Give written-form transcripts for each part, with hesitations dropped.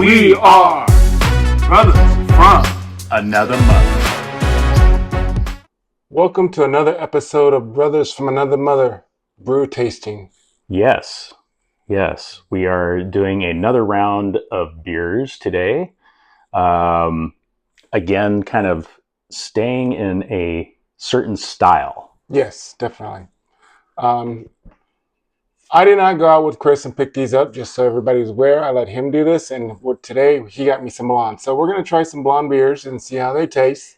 We are brothers from another mother. Welcome to another episode of Brothers from Another Mother brew tasting. Yes. We are doing another round of beers today. Again, kind of staying in a certain style. Yes, definitely. I did not go out with Chris and pick these up, just so everybody's aware. I let him do this, and today he got me some blonde. So we're going to try some blonde beers and see how they taste.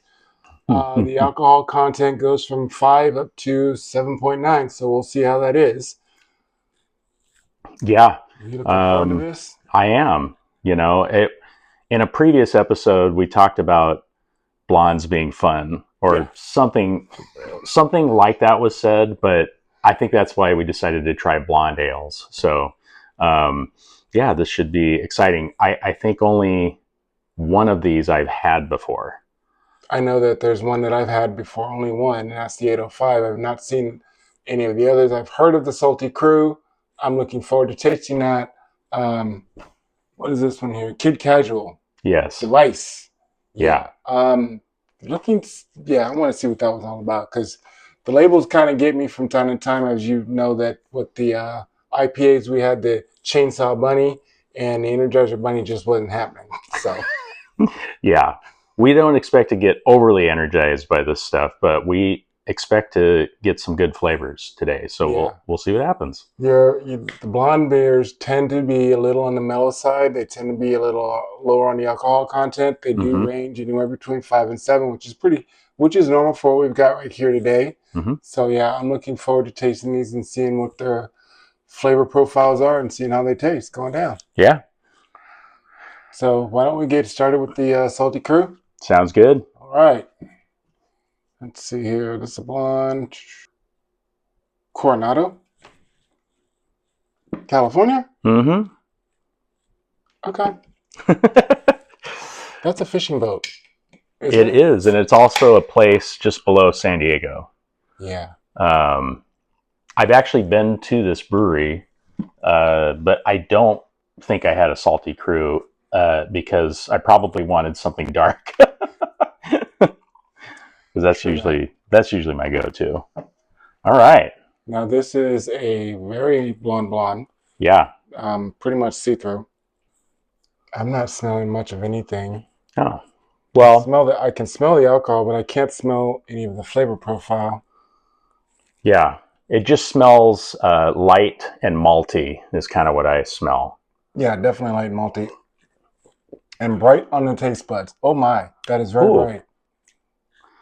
The alcohol content goes from 5 up to 7.9, so we'll see how that is. Yeah. You looking forward to this? I am. In a previous episode, we talked about blondes being fun, or something like that was said, but I think that's why we decided to try blonde ales. So, this should be exciting. I think only one of these I've had before. I know that there's one that I've had before, only one, and that's the 805. I've not seen any of the others. I've heard of the Salty Crew. I'm looking forward to tasting that. What is this one here? Kid Casual. Yes. Device. Yeah. I want to see what that was all about, because the labels kind of get me from time to time, as you know, that with the IPAs we had the Chainsaw Bunny, and the Energizer Bunny just wasn't happening. So. Yeah. We don't expect to get overly energized by this stuff, but we expect to get some good flavors today. So we'll see what happens. The blonde beers tend to be a little on the mellow side. They tend to be a little lower on the alcohol content. They do range anywhere between 5 and 7, which is normal for what we've got right here today. Mm-hmm. So I'm looking forward to tasting these and seeing what their flavor profiles are and seeing how they taste going down. Yeah. So why don't we get started with the Salty Crew? Sounds good. All right. Let's see here. This is a blonde. Coronado. California? Mm-hmm. Okay. That's a fishing boat. It is, and it's also a place just below San Diego. Yeah. I've actually been to this brewery, but I don't think I had a Salty Crew because I probably wanted something dark. Because that's usually my go-to. All right. Now this is a very blonde. Yeah. Pretty much see-through. I'm not smelling much of anything. Oh. Well, I can smell the alcohol, but I can't smell any of the flavor profile. Yeah. It just smells light and malty is kind of what I smell. Yeah, definitely light and malty. And bright on the taste buds. Oh my, that is very bright.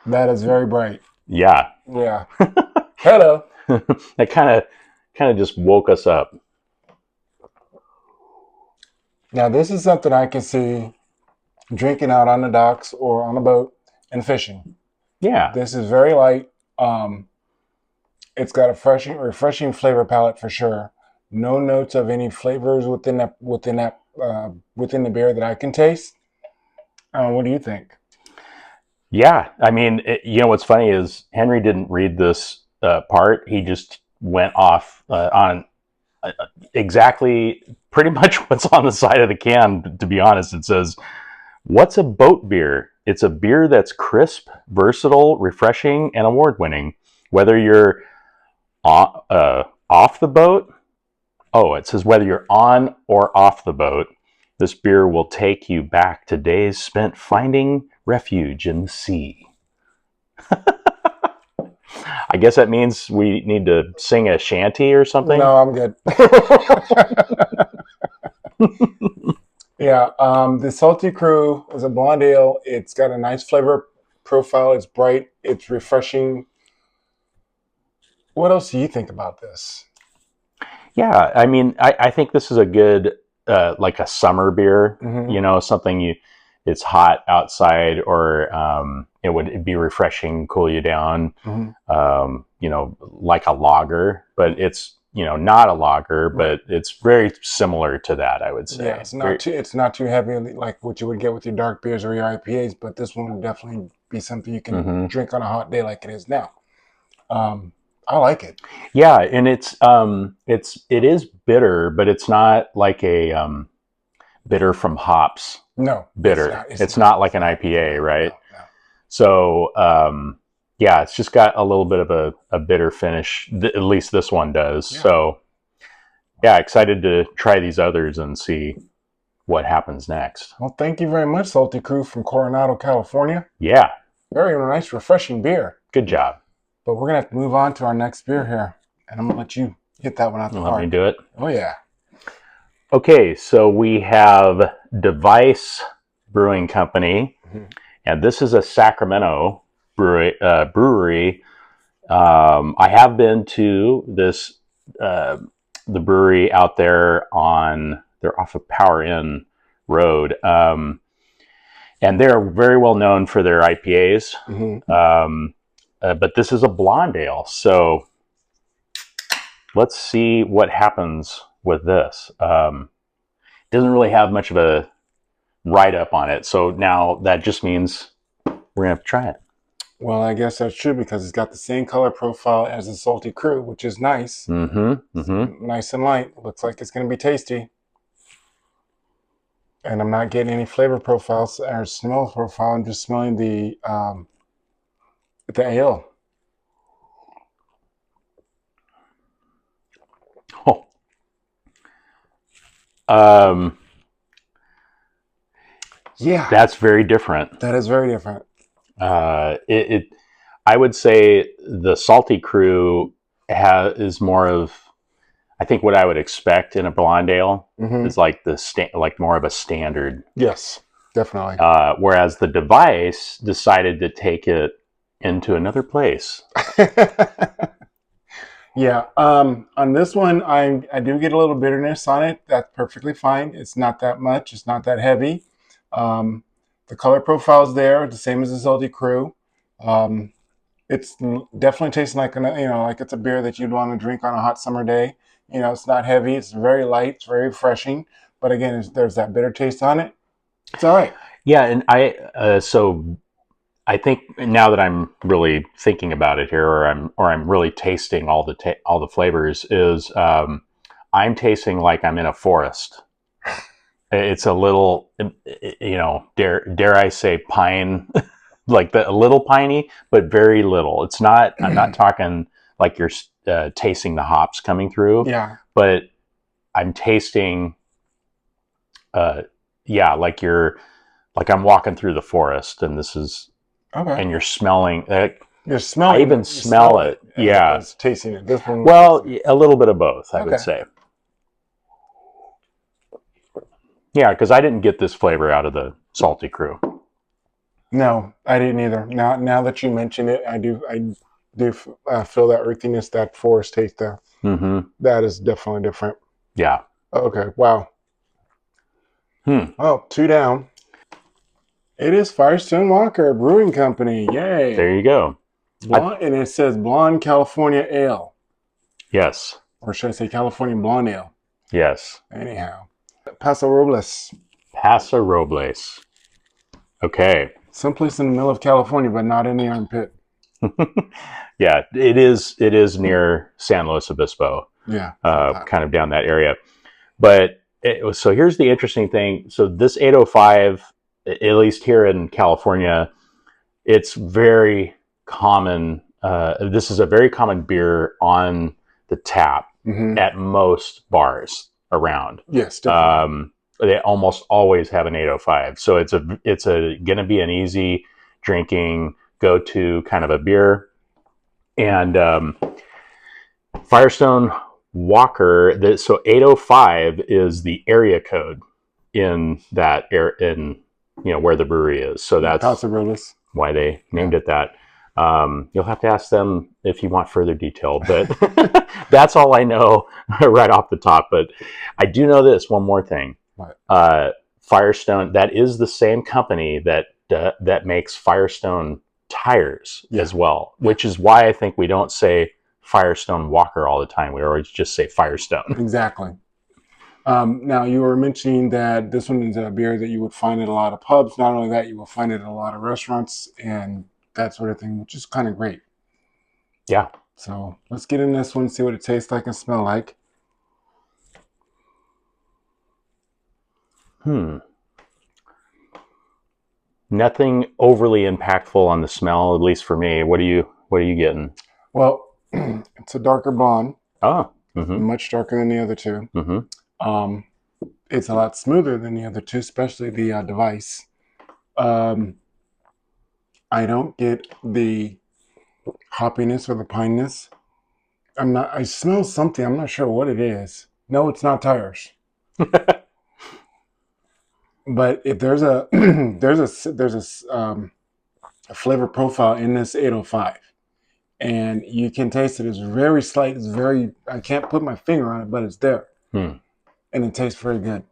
That is very bright. Yeah. Yeah. Hello. That kind of just woke us up. Now this is something I can see drinking out on the docks or on a boat and fishing. Yeah. This is very light. It's got a refreshing flavor palette for sure. No notes of any flavors within the beer that I can taste. What do you think? Yeah, I mean, what's funny is Henry didn't read this part. He just went off on exactly pretty much what's on the side of the can, to be honest. It says, "What's a boat beer? It's a beer that's crisp, versatile, refreshing, and award-winning. Whether you're off the boat." Oh, it says whether you're on or off the boat, this beer will take you back to days spent finding refuge in the sea. I guess that means we need to sing a shanty or something. No, I'm good. Yeah, the Salty Crew is a blonde ale. It's got a nice flavor profile. It's bright. It's refreshing. What else do you think about this? Yeah, I mean, I think this is a good, like a summer beer. Mm-hmm. Something it's hot outside, or it would be refreshing, cool you down. Mm-hmm. Like a lager, but it's not a lager, but it's very similar to that, I would say. Yeah, it's not too heavy like what you would get with your dark beers or your IPAs, but this one would definitely be something you can drink on a hot day like it is now. I like it. Yeah, and it is bitter, but it's not like a bitter from hops. No, Bitter. It's not like an IPA, right? No. So, yeah, it's just got a little bit of a bitter finish. At least this one does. Yeah. So, yeah, excited to try these others and see what happens next. Well, thank you very much, Salty Crew from Coronado, California. Yeah, Very nice, refreshing beer. good job. But we're going to have to move on to our next beer here. And I'm going to let you hit that one out the Let park. me do it. Oh, yeah. Okay, so we have Device Brewing Company, and this is a Sacramento brewery. I have been to this the brewery out there they're off of Power Inn Road, and they're very well known for their IPAs. But this is a blonde ale, so let's see what happens with this. Doesn't really have much of a write-up on it, so now that just means we're gonna have to try it. Well, I guess that's true because it's got the same color profile as the Salty Crew, which is nice. Nice and light. Looks like it's going to be tasty. And I'm not getting any flavor profiles or smell profile. I'm just smelling the ale. Oh. Yeah. That's very different. That is very different. I would say the Salty Crew is more of, I think, what I would expect in a blonde ale. Is like like more of a standard. Yes, definitely. Whereas the Device decided to take it into another place. Yeah. On this one, I do get a little bitterness on it. That's perfectly fine. It's not that much. It's not that heavy. The color profile is there, the same as the Salty Crew. It's definitely tasting like like it's a beer that you'd want to drink on a hot summer day. It's not heavy. It's very light. It's very refreshing. But again, there's that bitter taste on it. It's all right. Yeah, and so I think now that I'm really thinking about it here, or I'm really tasting all the flavors, is I'm tasting like I'm in a forest. It's a little, dare I say, pine, like a little piney, but very little. It's not. I'm not talking like you're tasting the hops coming through. Yeah. But I'm tasting, like I'm walking through the forest, and this is. Okay. And you're smelling. You're smelling. I even smell it. Yeah. It's tasting it. This one. Well, a little bit of both, I would say. Yeah, because I didn't get this flavor out of the Salty Crew. No, I didn't either. Now that you mention it, I do feel that earthiness, that forest taste there. That is definitely different. Yeah. Okay. Wow. Oh, 2 down. It is Firestone Walker Brewing Company. Yay. There you go. And it says Blonde California Ale. Yes. Or should I say California Blonde Ale? Yes. Anyhow. Paso Robles. Paso Robles. Okay. Someplace in the middle of California, but not in the armpit. Yeah, it is near San Luis Obispo. Yeah. Kind of down that area. But so here's the interesting thing. So this 805, at least here in California, it's very common. This is a very common beer on the tap at most bars around. Yes, definitely. They almost always have an 805. So it's going to be an easy drinking go-to kind of a beer. And Firestone Walker, so 805 is the area code in that where the brewery is. So that's Paso Robles. Why they named it that. You'll have to ask them if you want further detail, but that's all I know right off the top. But I do know this one more thing. What? Firestone, that is the same company that makes Firestone tires as well, which is why I think we don't say Firestone Walker all the time. We always just say Firestone. Exactly. Now, you were mentioning that this one is a beer that you would find at a lot of pubs. Not only that, you will find it at a lot of restaurants and that sort of thing, which is kind of great. Yeah. So let's get in this one, see what it tastes like and smell like. Nothing overly impactful on the smell, at least for me. What are you getting? Well, it's a darker blonde, Oh, mm-hmm, much darker than the other two. mm-hmm. It's a lot smoother than the other two, especially the device. Um, I don't get the hoppiness or the pineness. I smell something. I'm not sure what it is. No, it's not tires. But if there's a a flavor profile in this 805, and you can taste it. It's very slight. It's very. I can't put my finger on it, but it's there, and it tastes very good.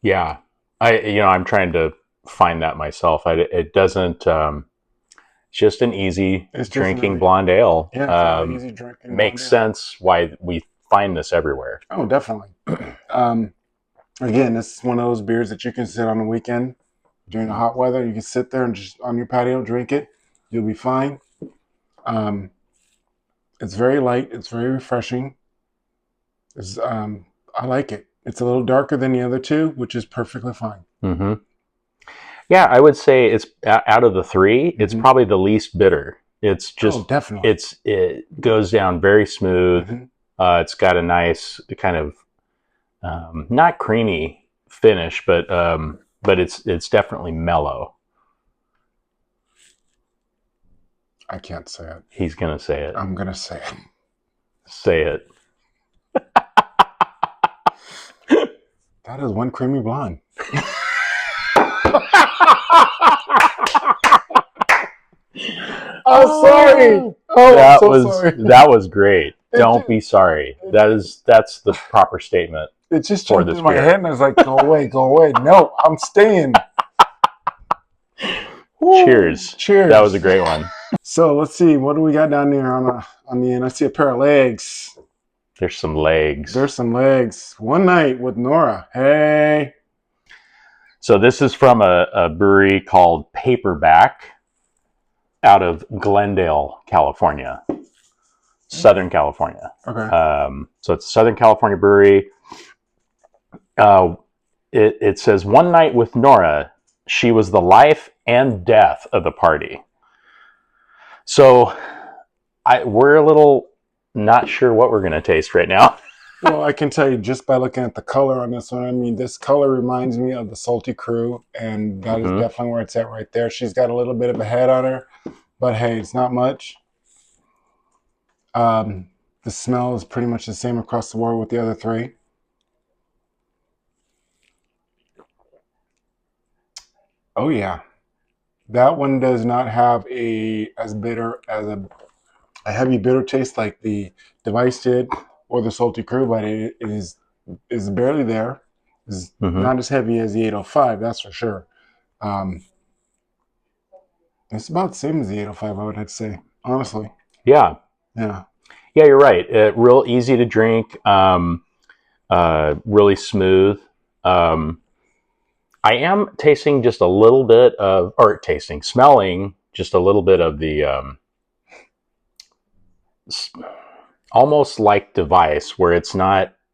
Yeah, I'm trying to find that myself. It doesn't. Just an easy It's drinking blonde ale. Yeah, it's really easy drinking. Makes sense why we find this everywhere. Oh, definitely. Again, this is one of those beers that you can sit on the weekend during the hot weather. You can sit there and just on your patio drink it. You'll be fine. It's very light. It's very refreshing. I like it. It's a little darker than the other two, which is perfectly fine. Mm-hmm. Yeah, I would say it's out of the three, it's probably the least bitter. It's just definitely. It goes down very smooth. It's got a nice kind of not creamy finish, but it's definitely mellow. I can't say it. He's gonna say it. I'm gonna say it. Say it. That is one creamy blonde. I'm sorry. That was great. Don't be sorry. That's the proper statement. It just jumped in my head, and I was like, "Go away, go away." No, I'm staying. Cheers. Cheers. That was a great one. So let's see, what do we got down there on the end? I see a pair of legs. There's some legs. There's some legs. One night with Nora. Hey. So this is from a brewery called Paperback out of Glendale, California. Southern California. Okay. So it's a Southern California brewery. It says, one night with Nora, she was the life and death of the party. So we're a little not sure what we're going to taste right now. Well, I can tell you just by looking at the color on this one. I mean, this color reminds me of the Salty Crew, and that is definitely where it's at right there. She's got a little bit of a head on her, but hey, it's not much. The smell is pretty much the same across the board with the other three. Oh yeah, that one does not have as heavy bitter taste like the Device did or the Salty Crew, but it is barely there. It's not as heavy as the 805, that's for sure. It's about the same as the 805, I would say, honestly. Yeah. Yeah. Yeah, you're right. Real easy to drink. Really smooth. I am tasting just a little bit of, smelling just a little bit of the, almost like Device, where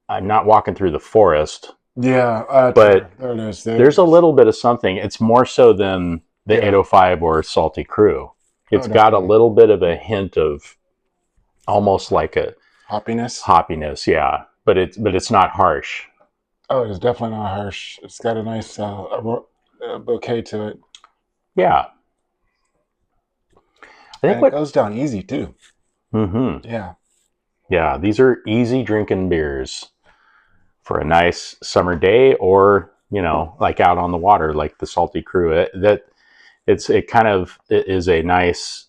I'm not walking through the forest. Yeah. But there it is. There's a little bit of something. It's more so than the 805 or Salty Crew. It's got a little bit of a hint of almost like a hoppiness, yeah. But it's not harsh. Oh, it's definitely not harsh. It's got a nice bouquet to it. Yeah. I think it goes down easy too. Yeah. Yeah, these are easy drinking beers for a nice summer day, or like out on the water, like the Salty Crew. It is a nice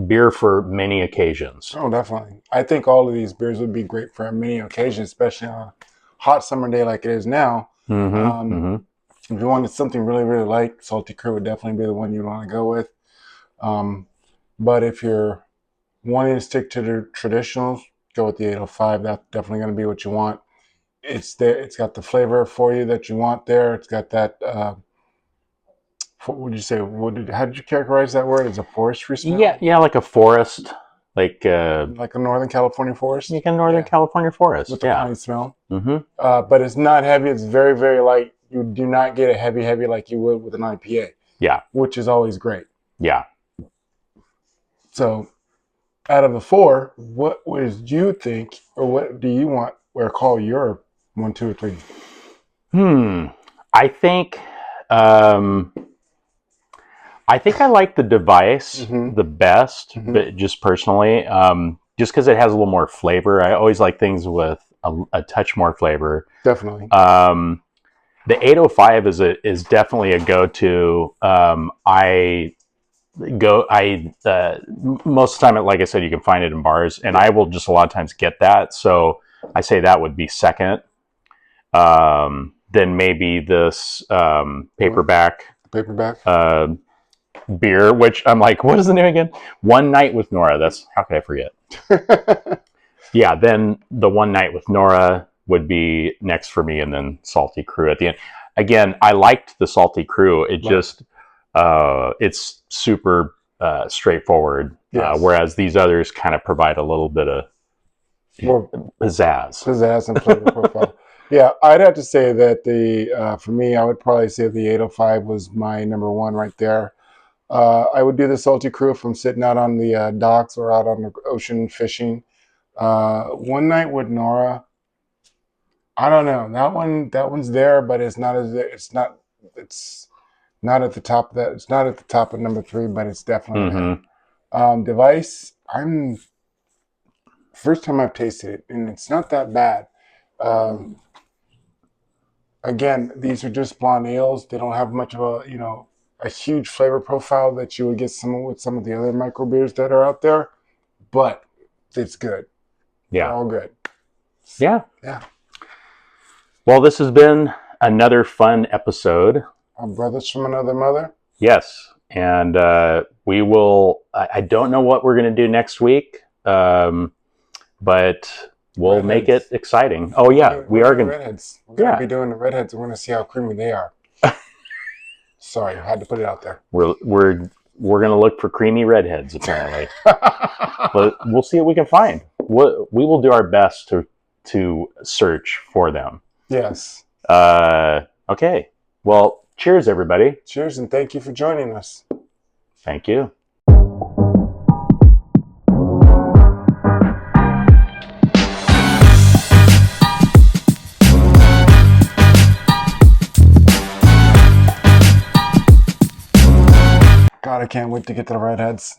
beer for many occasions. Oh, definitely. I think all of these beers would be great for many occasions, especially on a hot summer day like it is now. If you wanted something really, really light, Salty Crew would definitely be the one you want to go with. But if you're wanting to stick to the traditionals, go with the 805. That's definitely going to be what you want. It's there. It's got the flavor for you that you want there. It's got that. What would you say? How did you characterize that word? As a forestry smell? Yeah, like a forest. like a Northern California forest. like a Northern California forest. With the pine smell. Mm-hmm. But it's not heavy. It's very, very light. You do not get a heavy like you would with an IPA. Yeah. Which is always great. Yeah. So, out of the 4, what would you think, or what do you want, or call your 1, 2, or 3? I think I like the device the best, but just personally, just because it has a little more flavor. I always like things with a touch more flavor. Definitely. The 805 is definitely a go-to. Most of the time, like I said, you can find it in bars, and I will just a lot of times get that. So I say that would be second. Then maybe this paperback beer, which I'm like, what is the name again? One Night with Nora. That's, how could I forget? Yeah, then the One Night with Nora would be next for me, and then Salty Crew at the end. Again, I liked the Salty Crew. It just, it's super straightforward, whereas these others kind of provide a little bit of more pizzazz and flavor profile. Yeah, I'd have to say that for me, I would probably say the 805 was my number 1 right there. I would do the Salty Crew if I'm sitting out on the docks or out on the ocean fishing. One Night with Nora, I don't know. That one's there, but it's not at the top of that. It's not at the top of number 3, but it's definitely there. Device, first time I've tasted it, and it's not that bad. Again, these are just blonde ales. They don't have much of a huge flavor profile that you would get with some of the other micro beers that are out there, but it's good. Yeah. They're all good. Yeah. Yeah. Well, this has been another fun episode. Our brothers from another mother. Yes. And we will, I don't know what we're going to do next week, but we'll make it exciting. Oh, yeah. We are going to. Redheads. We're going to be doing the redheads. We're going to see how creamy they are. Sorry, I had to put it out there. We're going to look for creamy redheads, apparently. But we'll see what we can find. We will do our best to search for them. Yes. Okay. Well, cheers, everybody. Cheers, and thank you for joining us. Thank you. God, I can't wait to get to the redheads.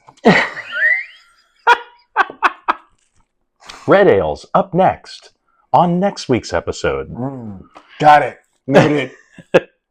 Red ales up next on next week's episode. Got it. Noted.